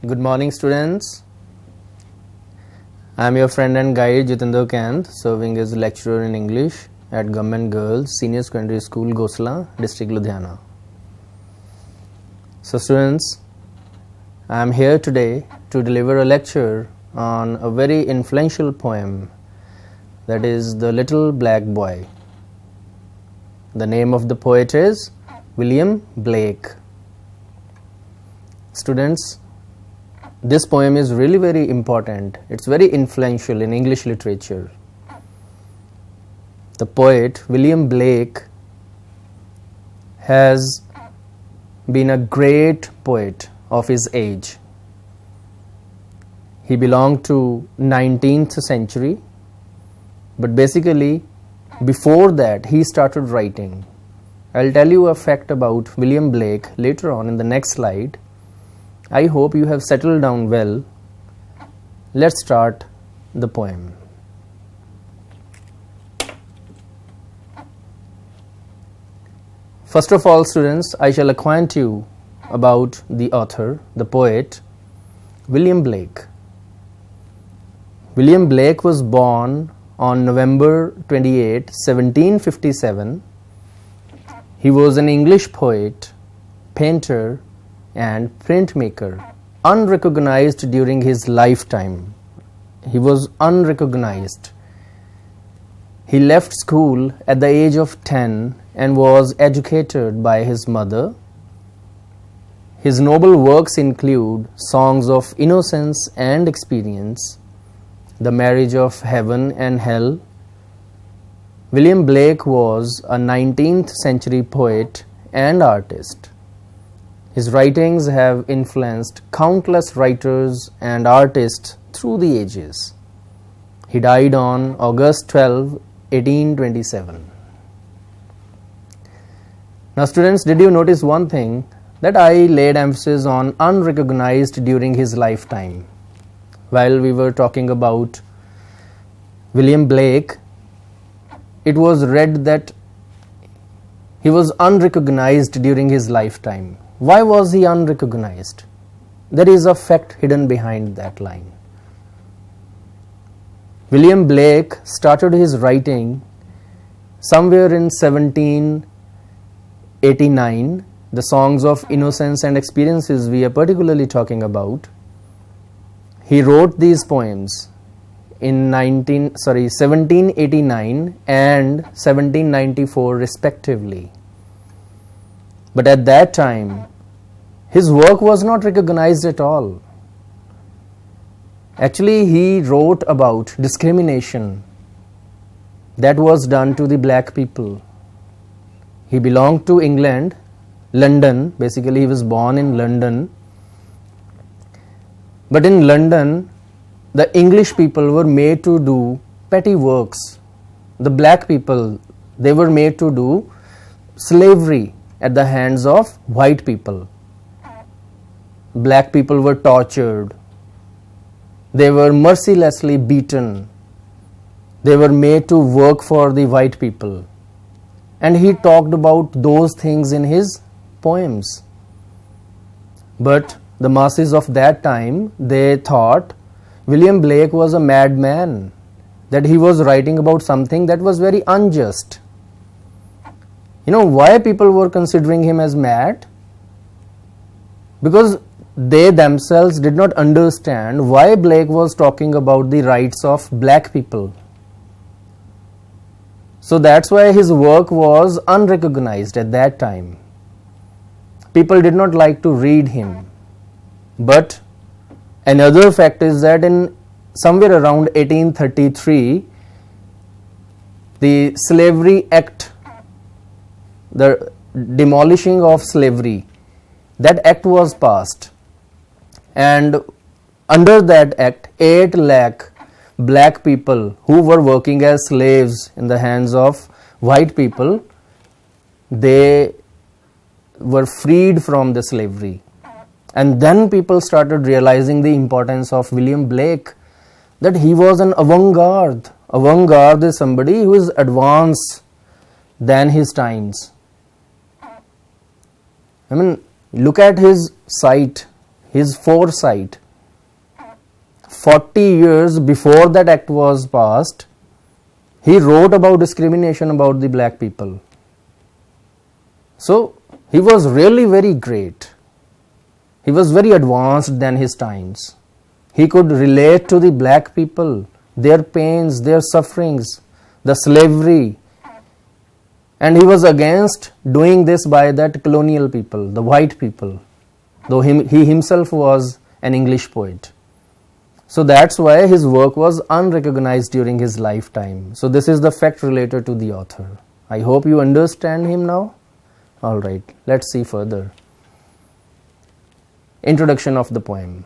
Good morning, students. I am your friend and guide Jitendra Kant, serving as lecturer in English at Government Girls Senior Secondary School, Gosla, District Ludhiana. So students, I am here today to deliver a lecture on a very influential poem, that is The Little Black Boy. The name of the poet is William Blake. Students, this poem is really very important. It's very influential in English literature. The poet William Blake has been a great poet of his age. He belonged to 19th century, but basically before that he started writing. I'll tell you a fact about William Blake later on in the next slide. I hope you have settled down well. Let's start the poem. First of all, students, I shall acquaint you about the author, the poet, William Blake. William Blake was born on November 28, 1757. He was an English poet, painter, and printmaker, unrecognized during his lifetime. He was unrecognized. He left school at the age of 10 and was educated by his mother. His noble works include Songs of Innocence and Experience, The Marriage of Heaven and Hell. William Blake was a 19th century poet and artist. His writings have influenced countless writers and artists through the ages. He died on August 12, 1827. Now students, did you notice one thing? That I laid emphasis on unrecognized during his lifetime. While we were talking about William Blake, it was read that he was unrecognized during his lifetime. Why was he unrecognized? There is a fact hidden behind that line. William Blake started his writing somewhere in 1789. The Songs of Innocence and Experiences we are particularly talking about. He wrote these poems in 1789 and 1794 respectively. But at that time, his work was not recognized at all. Actually, he wrote about discrimination that was done to the black people. He belonged to England, London. Basically, he was born in London. But in London, the English people were made to do petty works. The black people, they were made to do slavery at the hands of white people. Black people were tortured. They were mercilessly beaten. They were made to work for the white people. And he talked about those things in his poems. But the masses of that time, they thought William Blake was a madman, that he was writing about something that was very unjust. You know why people were considering him as mad? Because they themselves did not understand why Blake was talking about the rights of black people. So that's why his work was unrecognized at that time. People did not like to read him. But another fact is that in somewhere around 1833, the Slavery Act, the demolishing of slavery, that act was passed. And under that act, 8 lakh black people who were working as slaves in the hands of white people, they were freed from the slavery. And then people started realizing the importance of William Blake, that he was an avant-garde. Avant-garde is somebody who is advanced than his times. I mean, look at his sight. his foresight. 40 years before that act was passed, he wrote about discrimination about the black people. So he was really very great. He was very advanced than his times. He could relate to the black people, their pains, their sufferings, the slavery. And he was against doing this by that colonial people, the white people, though he himself was an English poet. So that's why his work was unrecognized during his lifetime. So this is the fact related to the author. I hope you understand him now. Alright, let's see further. Introduction of the poem.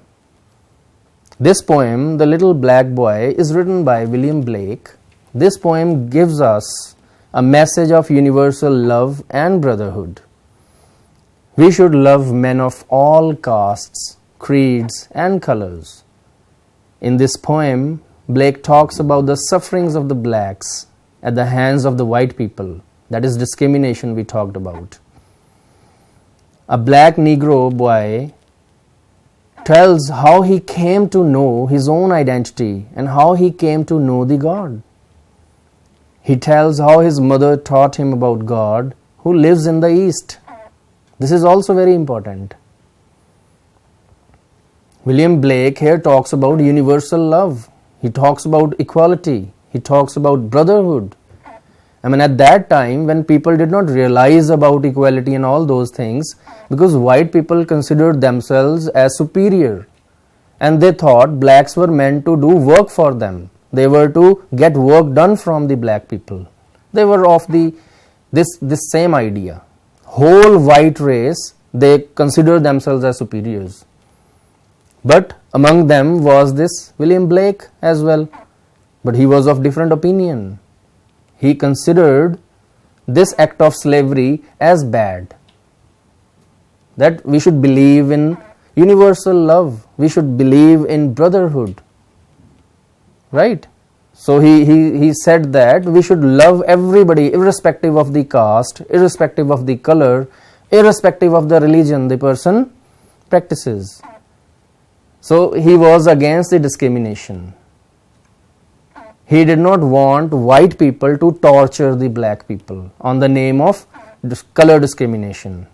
This poem, The Little Black Boy, is written by William Blake. This poem gives us a message of universal love and brotherhood. We should love men of all castes, creeds, and colors. In this poem, Blake talks about the sufferings of the blacks at the hands of the white people. That is discrimination we talked about. A black Negro boy tells how he came to know his own identity and how he came to know the God. He tells how his mother taught him about God who lives in the East. This is also very important. William Blake here talks about universal love. He talks about equality. He talks about brotherhood. I mean, at that time when people did not realize about equality and all those things, because white people considered themselves as superior and they thought blacks were meant to do work for them. They were to get work done from the black people. They were of this same idea. Whole white race, they considered themselves as superiors. But among them was this William Blake as well. But he was of different opinion. He considered this act of slavery as bad. That we should believe in universal love. We should believe in brotherhood. Right? So he said that we should love everybody irrespective of the caste, irrespective of the color, irrespective of the religion the person practices. So he was against the discrimination. He did not want white people to torture the black people on the name of color discrimination.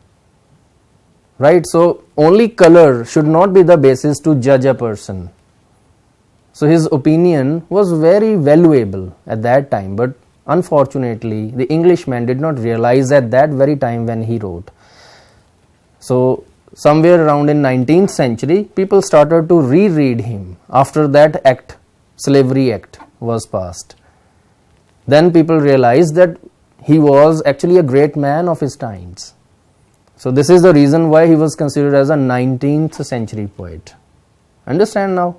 Right? So only color should not be the basis to judge a person. So his opinion was very valuable at that time, but unfortunately the Englishman did not realize at that very time when he wrote. So somewhere around in 19th century, people started to reread him after that act, Slavery Act was passed. Then people realized that he was actually a great man of his times. So this is the reason why he was considered as a 19th century poet. Understand now?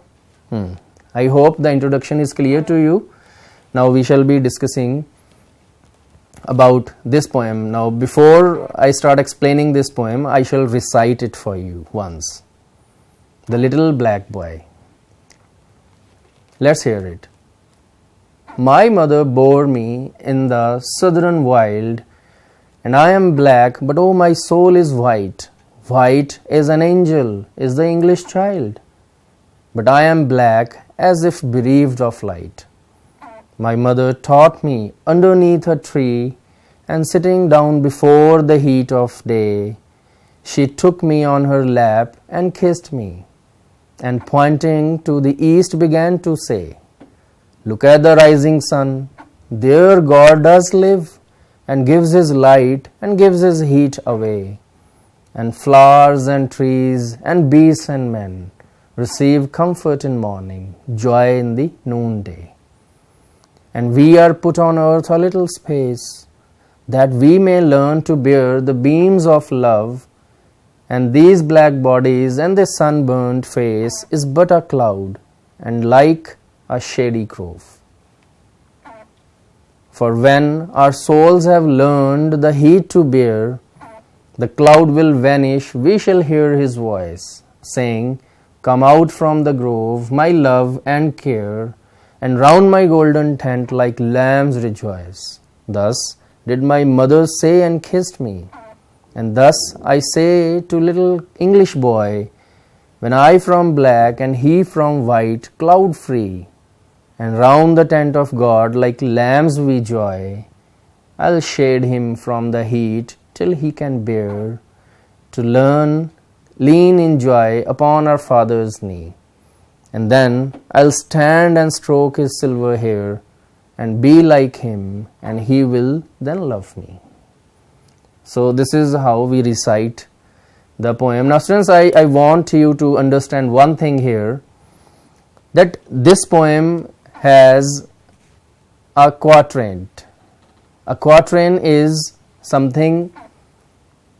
I hope the introduction is clear to you. Now we shall be discussing about this poem. Now before I start explaining this poem, I shall recite it for you once. The Little Black Boy. Let's hear it. My mother bore me in the southern wild, and I am black, but oh, my soul is white. White as an angel is the English child, but I am black as if bereaved of light. My mother taught me underneath a tree, and sitting down before the heat of day, she took me on her lap and kissed me, and pointing to the east began to say, look at the rising sun, there God does live, and gives his light and gives his heat away, and flowers and trees and beasts and men receive comfort in morning, joy in the noonday. And we are put on earth a little space, that we may learn to bear the beams of love, and these black bodies and this sunburned face is but a cloud, and like a shady grove. For when our souls have learned the heat to bear, the cloud will vanish, we shall hear his voice, saying, come out from the grove, my love and care, and round my golden tent like lambs rejoice. Thus did my mother say and kissed me, and thus I say to little English boy, when I from black and he from white, cloud free, and round the tent of God like lambs we joy, I'll shade him from the heat till he can bear, to lean in joy upon our Father's knee. And then I'll stand and stroke his silver hair, and be like him, and he will then love me. So this is how we recite the poem. Now students, I want you to understand one thing here, that this poem has a quatrain. A quatrain is something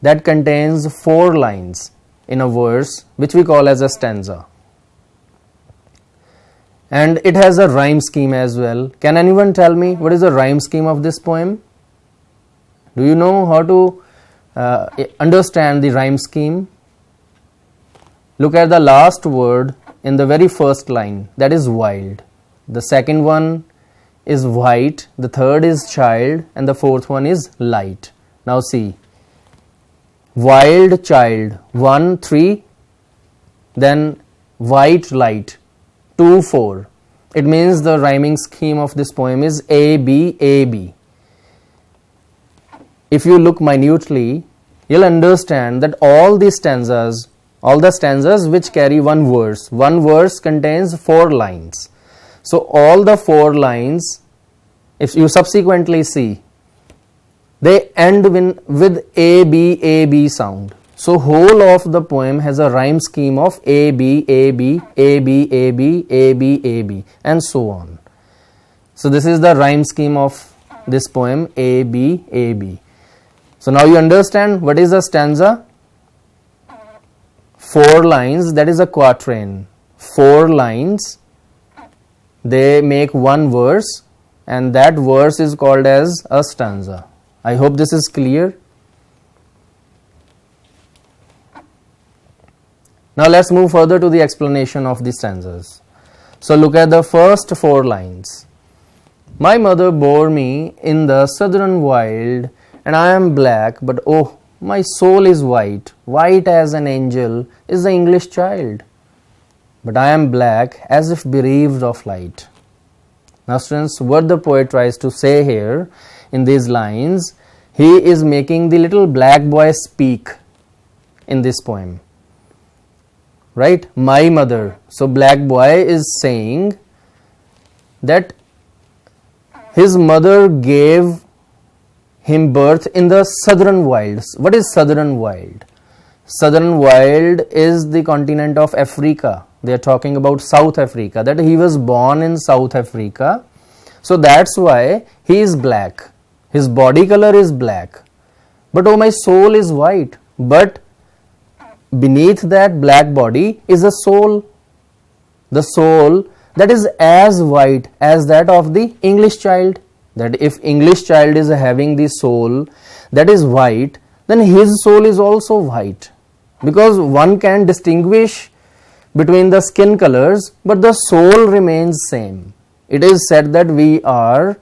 that contains 4 lines in a verse, which we call as a stanza. And it has a rhyme scheme as well. Can anyone tell me what is the rhyme scheme of this poem? Do you know how to understand the rhyme scheme? Look at the last word in the very first line, that is wild. The second one is white, the third is child, and the fourth one is light. Now see, wild, child, 1, 3, then white, light, 2, 4. It means the rhyming scheme of this poem is A, B, A, B. If you look minutely, you'll understand that all the stanzas which carry one verse contains 4 lines. So all the 4 lines, if you subsequently see, they end with A, B sound. So whole of the poem has a rhyme scheme of A, B, A, B, A, B, A, B, A, B, A, B, and so on. So this is the rhyme scheme of this poem, A, B, A, B. So now you understand what is a stanza? 4 lines, that is a quatrain. 4 lines, they make one verse, and that verse is called as a stanza. I hope this is clear. Now let's move further to the explanation of the stanzas. So look at the first 4 lines. My mother bore me in the southern wild, and I am black, but oh, my soul is white. White as an angel is the English child, but I am black as if bereaved of light. Now students, what the poet tries to say here in these lines, he is making the little black boy speak in this poem. Right? My mother. So black boy is saying that his mother gave him birth in the southern wilds. What is southern wild? Southern wild is the continent of Africa. They are talking about South Africa, that he was born in South Africa. So that's why he is black. His body color is black. But oh, my soul is white. But beneath that black body is a soul. The soul that is as white as that of the English child. That if English child is having the soul that is white, then his soul is also white. Because one can distinguish between the skin colors, but the soul remains same. It is said that we are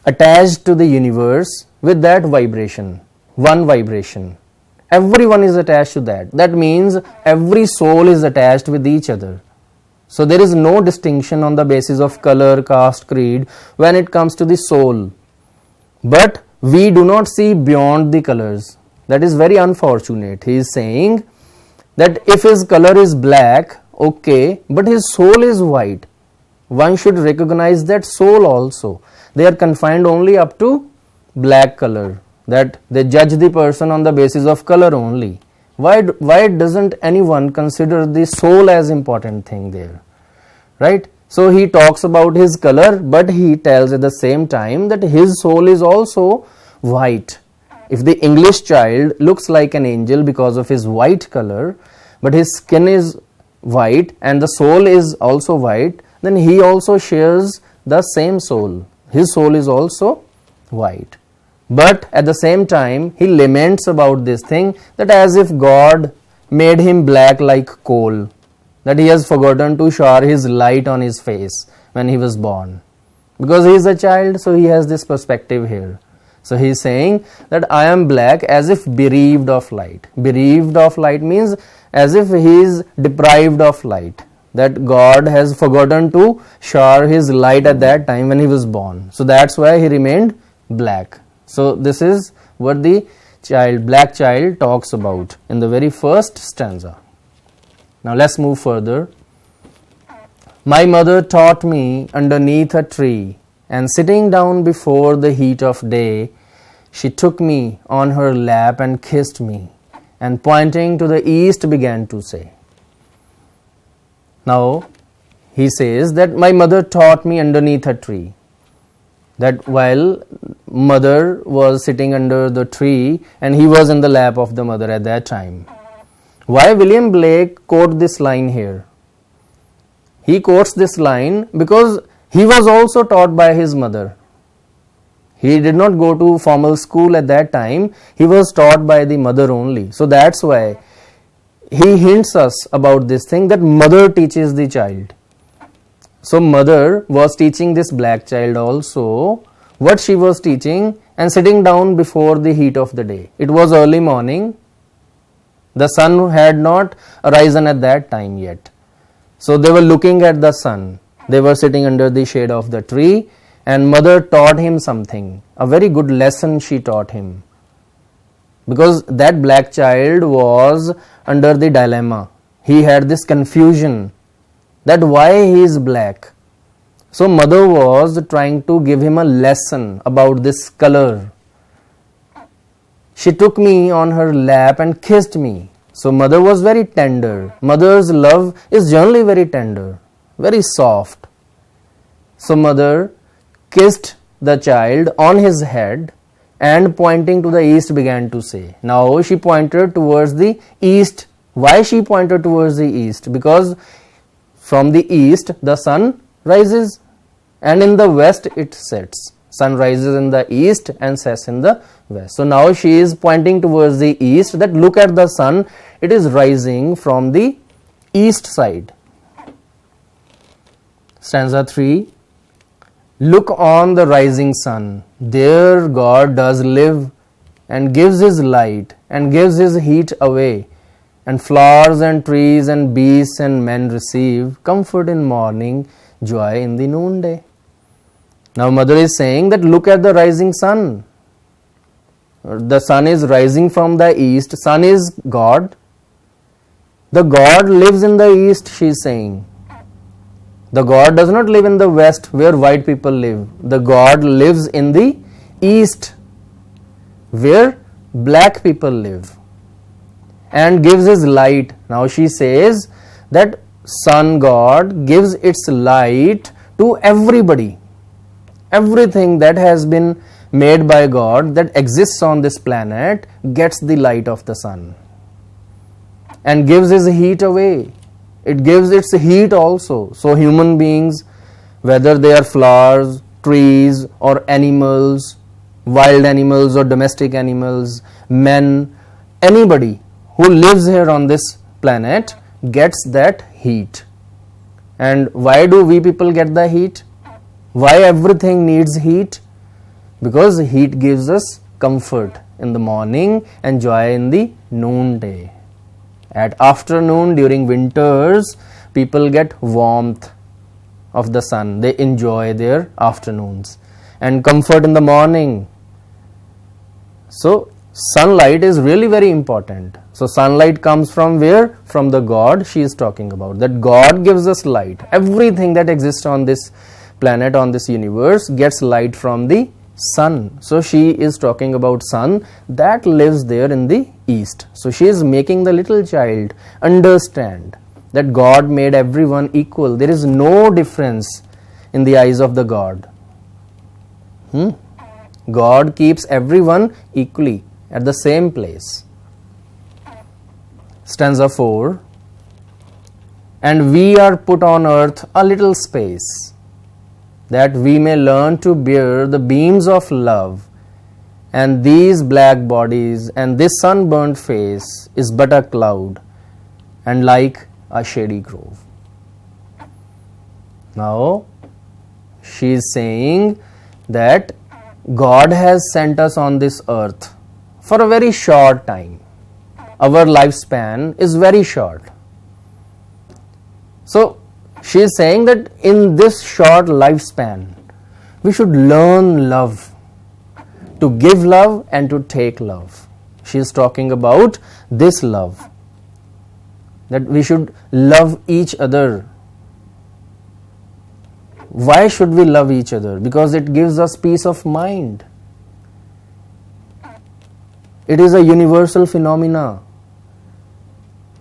attached to the universe with that vibration, one vibration. Everyone is attached to that. That means every soul is attached with each other. So there is no distinction on the basis of color, caste, creed when it comes to the soul. But we do not see beyond the colors. That is very unfortunate. He is saying that if his color is black, okay, but his soul is white. One should recognize that soul also. They are confined only up to black color. That they judge the person on the basis of color only. Why doesn't anyone consider the soul as important thing there? Right? So he talks about his color, but he tells at the same time that his soul is also white. If the English child looks like an angel because of his white color, but his skin is white and the soul is also white, then he also shares the same soul. His soul is also white. But at the same time, he laments about this thing, that as if God made him black like coal, that he has forgotten to shower his light on his face when he was born. Because he is a child, so he has this perspective here. So he is saying that I am black as if bereaved of light. Bereaved of light means as if he is deprived of light, that God has forgotten to shower his light at that time when he was born. So that's why he remained black. So this is what the black child talks about in the very first stanza. Now let's move further. My mother taught me underneath a tree, and sitting down before the heat of day, she took me on her lap and kissed me, and pointing to the east began to say. Now he says that my mother taught me underneath a tree. That while mother was sitting under the tree and he was in the lap of the mother at that time. Why William Blake quote this line here? He quotes this line because he was also taught by his mother. He did not go to formal school at that time. He was taught by the mother only. So that's why he hints us about this thing, that mother teaches the child. So mother was teaching this black child also what she was teaching, and sitting down before the heat of the day. It was early morning. The sun had not arisen at that time yet. So they were looking at the sun. They were sitting under the shade of the tree, and mother taught him something. A very good lesson she taught him. Because that black child was under the dilemma. He had this confusion that why he is black. So mother was trying to give him a lesson about this color. She took me on her lap and kissed me. So mother was very tender. Mother's love is generally very tender, very soft. So mother kissed the child on his head and pointing to the east began to say. Now she pointed towards the east. Why she pointed towards the east? Because from the east the sun rises and in the west it sets. Sun rises in the east and sets in the west. So now she is pointing towards the east, that look at the sun, it is rising from the east side. Stanza 3. Look on the rising sun, there God does live and gives his light and gives his heat away, and flowers and trees and beasts and men receive comfort in morning, joy in the noonday. Now mother is saying that look at the rising sun. The sun is rising from the east. Sun is God. The God lives in the east, she is saying. The God does not live in the west where white people live. The God lives in the east where black people live, and gives his light. Now she says that sun God gives its light to everybody. Everything that has been made by God that exists on this planet gets the light of the sun and gives his heat away. It gives its heat also. So human beings, whether they are flowers, trees or animals, wild animals or domestic animals, men, anybody who lives here on this planet gets that heat. And why do we people get the heat? Why everything needs heat? Because heat gives us comfort in the morning and joy in the noonday. At afternoon, during winters, people get warmth of the sun. They enjoy their afternoons, and comfort in the morning. So sunlight is really very important. So sunlight comes from where? From the God she is talking about. That God gives us light. Everything that exists on this planet, on this universe, gets light from the sun. So she is talking about sun that lives there in the east. So she is making the little child understand that God made everyone equal. There is no difference in the eyes of the God. God keeps everyone equally at the same place. Stanza 4. And we are put on earth a little space, that we may learn to bear the beams of love, and these black bodies and this sunburnt face is but a cloud and like a shady grove. Now she is saying that God has sent us on this earth for a very short time. Our lifespan is very short. So she is saying that in this short lifespan, we should learn love, to give love and to take love. She is talking about this love, that we should love each other. Why should we love each other? Because it gives us peace of mind. It is a universal phenomena.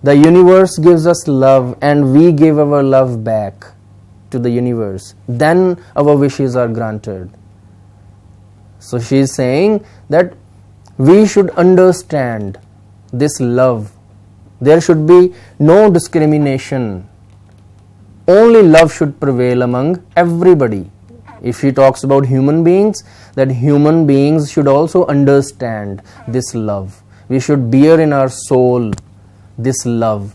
The universe gives us love and we give our love back to the universe. Then our wishes are granted. So she is saying that we should understand this love. There should be no discrimination. Only love should prevail among everybody. If she talks about human beings, that human beings should also understand this love. We should bear in our soul this love.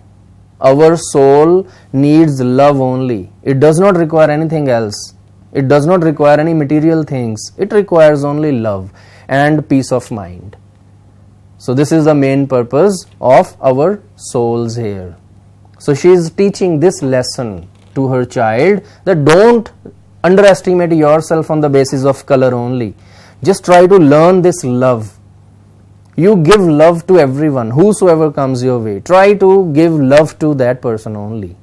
Our soul needs love only. It does not require anything else. It does not require any material things. It requires only love and peace of mind. So this is the main purpose of our souls here. So she is teaching this lesson to her child, that don't underestimate yourself on the basis of color only. Just try to learn this love. You give love to everyone, whosoever comes your way. Try to give love to that person only.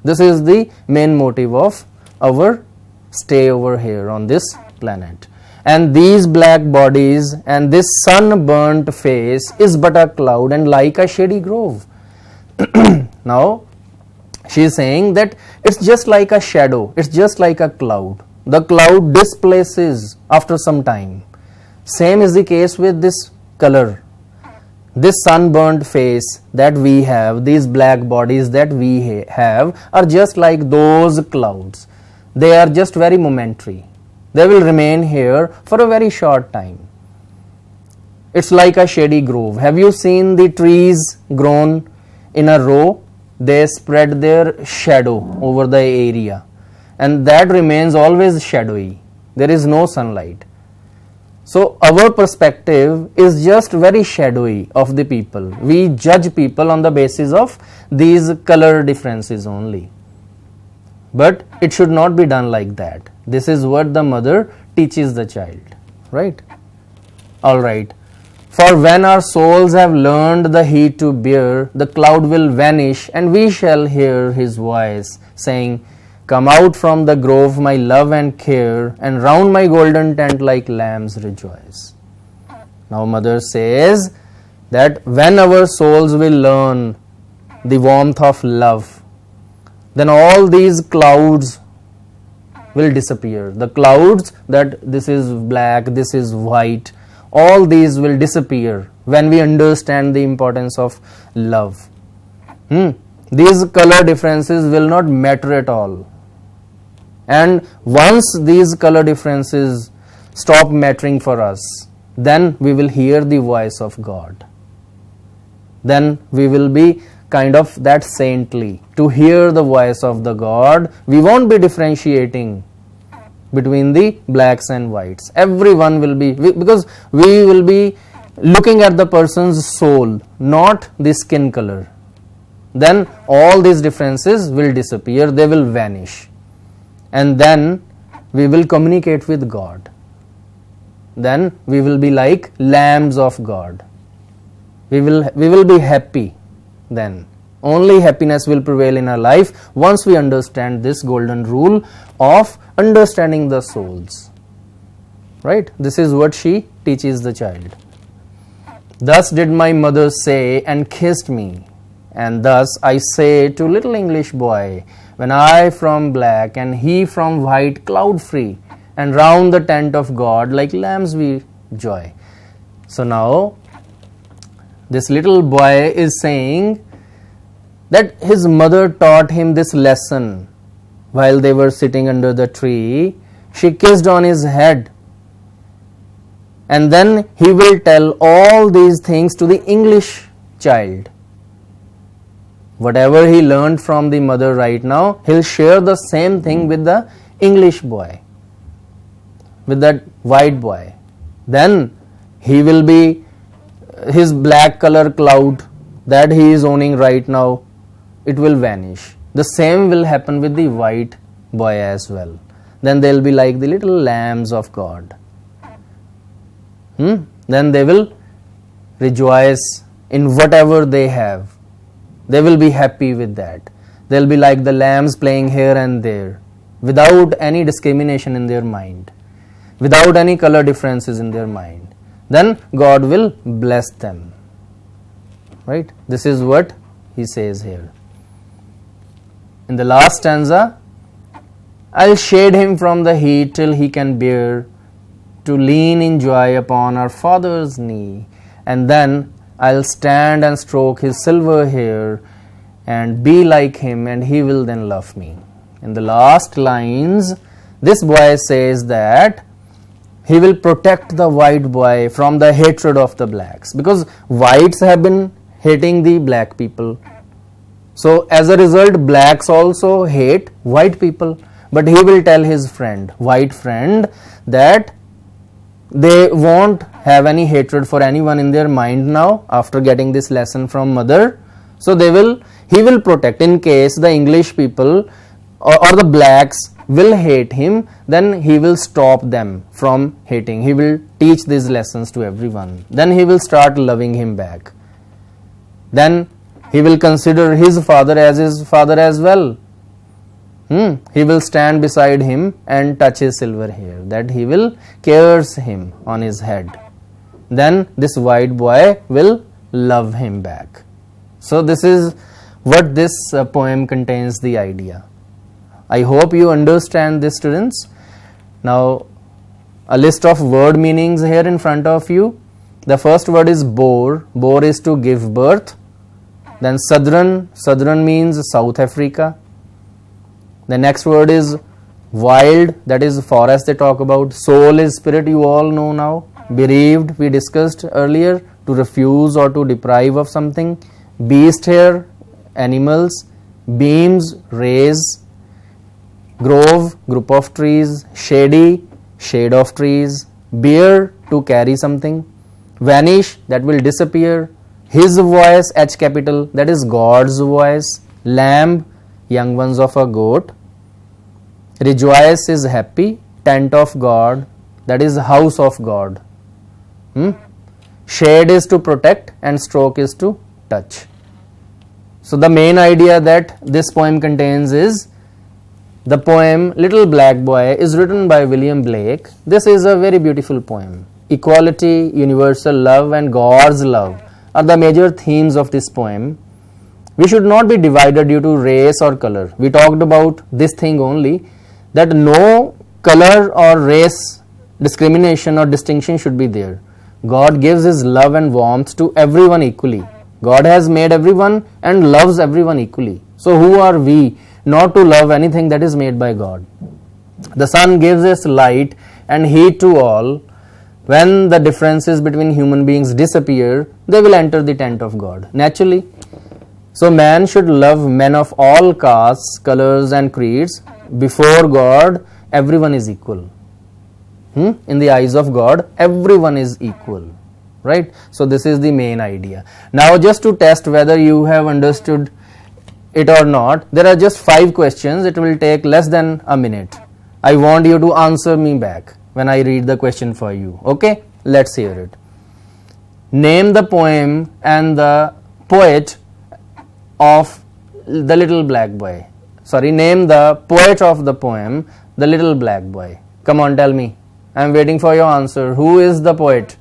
This is the main motive of our stay over here on this planet. And these black bodies and this sunburnt face is but a cloud and like a shady grove. Now, she is saying that it's just like a shadow, it's just like a cloud. The cloud displaces after some time. Same is the case with this color. This sunburnt face that we have, these black bodies that we have, are just like those clouds. They are just very momentary. They will remain here for a very short time. It's like a shady grove. Have you seen the trees grown in a row? They spread their shadow over the area, and that remains always shadowy. There is no sunlight. So our perspective is just very shadowy of the people. We judge people on the basis of these color differences only. But it should not be done like that. This is what the mother teaches the child, right? Alright. For when our souls have learned the heat to bear, the cloud will vanish and we shall hear his voice saying, come out from the grove, my love and care, and round my golden tent like lambs rejoice. Now mother says that when our souls will learn the warmth of love, then all these clouds will disappear. The clouds that this is black, this is white, all these will disappear when we understand the importance of love. These color differences will not matter at all. And once these color differences stop mattering for us, then we will hear the voice of God. Then we will be kind of that saintly to hear the voice of the God. We won't be differentiating between the blacks and whites. Everyone will be, because we will be looking at the person's soul, not the skin color. Then all these differences will disappear, they will vanish. And then we will communicate with God. Then we will be like lambs of God. We will be happy then. Only happiness will prevail in our life once we understand this golden rule of understanding the souls. Right? This is what she teaches the child. Thus did my mother say and kissed me, and thus I say to little English boy, when I from black and he from white cloud free, and round the tent of God like lambs we joy. So now this little boy is saying that his mother taught him this lesson while they were sitting under the tree. She kissed on his head, and then he will tell all these things to the English child. Whatever he learned from the mother right now, he'll share the same thing with the English boy, with that white boy. then he will be, his black color cloud that he is owning right now, it will vanish. The same will happen with the white boy as well. Then they will be like the little lambs of God. Then they will rejoice in whatever they have. They will be happy with that. They will be like the lambs playing here and there, without any discrimination in their mind, without any color differences in their mind. Then God will bless them. Right? This is what he says here. In the last stanza, I'll shade him from the heat till he can bear to lean in joy upon our Father's knee, and then I'll stand and stroke his silver hair and be like him, and he will then love me. In the last lines, this boy says that he will protect the white boy from the hatred of the blacks, because whites have been hating the black people. So as a result, blacks also hate white people. But he will tell his friend, white friend, that they won't have any hatred for anyone in their mind now after getting this lesson from mother. So he will protect in case the English people or the blacks will hate him, then he will stop them from hating. He will teach these lessons to everyone. Then he will start loving him back. Then he will consider his father as his father as well. He will stand beside him and touch his silver hair, that he will curse him on his head. Then this white boy will love him back. So this is what this poem contains, the idea. I hope you understand this, students. Now a list of word meanings here in front of you. The first word is bore. Bore is to give birth. Then southern. Southern means South Africa. The next word is wild, that is forest they talk about. Soul is spirit, you all know now. Bereaved, we discussed earlier, to refuse or to deprive of something. Beast here, animals. Beams, rays. Grove, group of trees. Shady, shade of trees. Bear, to carry something. Vanish, that will disappear. His voice, H capital, that is God's voice. Lamb, young ones of a goat. Rejoice is happy. Tent of God, that is house of God. Shade is to protect and stroke is to touch. So the main idea that this poem contains is, the poem Little Black Boy is written by William Blake. This is a very beautiful poem. Equality, universal love and God's love are the major themes of this poem. We should not be divided due to race or color. We talked about this thing only, that no color or race discrimination or distinction should be there. God gives his love and warmth to everyone equally. God has made everyone and loves everyone equally. So who are we not to love anything that is made by God? The sun gives us light and heat to all. When the differences between human beings disappear, they will enter the tent of God naturally. So man should love men of all castes, colors and creeds. Before God, everyone is equal. In the eyes of God, everyone is equal. Right? So this is the main idea. Now just to test whether you have understood it or not, there are just 5 questions. It will take less than a minute. I want you to answer me back when I read the question for you. Okay? Let's hear it. Name the poem and the poet of The Little Black Boy. Name the poet of the poem The Little Black Boy. Come on, tell me. I am waiting for your answer. Who is the poet?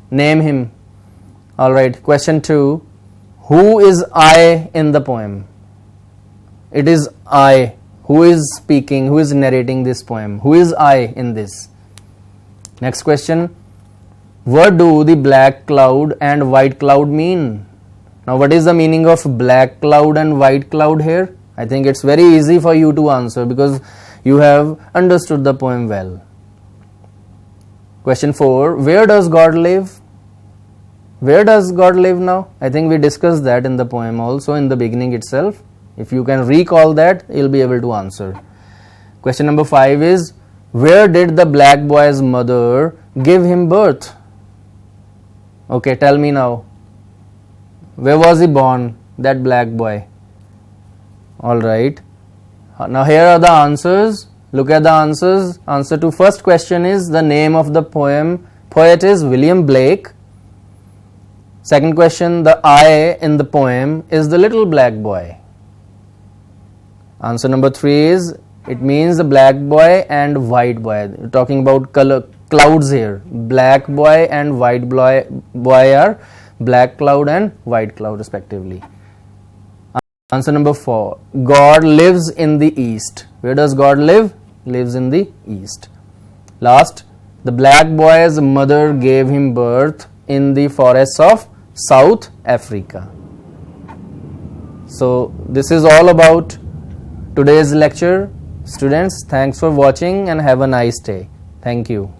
Name him. Alright, question 2. Who is I in the poem? It is I. Who is speaking? Who is narrating this poem? Who is I in this? Next question. What do the black cloud and white cloud mean? Now what is the meaning of black cloud and white cloud here? I think it's very easy for you to answer because you have understood the poem well. Question 4. Where does God live? Where does God live now? I think we discussed that in the poem also in the beginning itself. If you can recall that, you'll be able to answer. Question number 5 is, where did the black boy's mother give him birth? Okay, tell me now. Where was he born, that black boy? Alright. Now here are the answers. Look at the answers. Answer to first question is the name of the poet is William Blake. Second question, the I in the poem is the little black boy. Answer number 3 is, it means the black boy and white boy. We're talking about clouds here. Black boy and white boy are black cloud and white cloud respectively. Answer number 4, God lives in the east. Where does God live? Lives in the east. Last, the black boy's mother gave him birth in the forests of South Africa. So this is all about today's lecture. Students, thanks for watching and have a nice day. Thank you.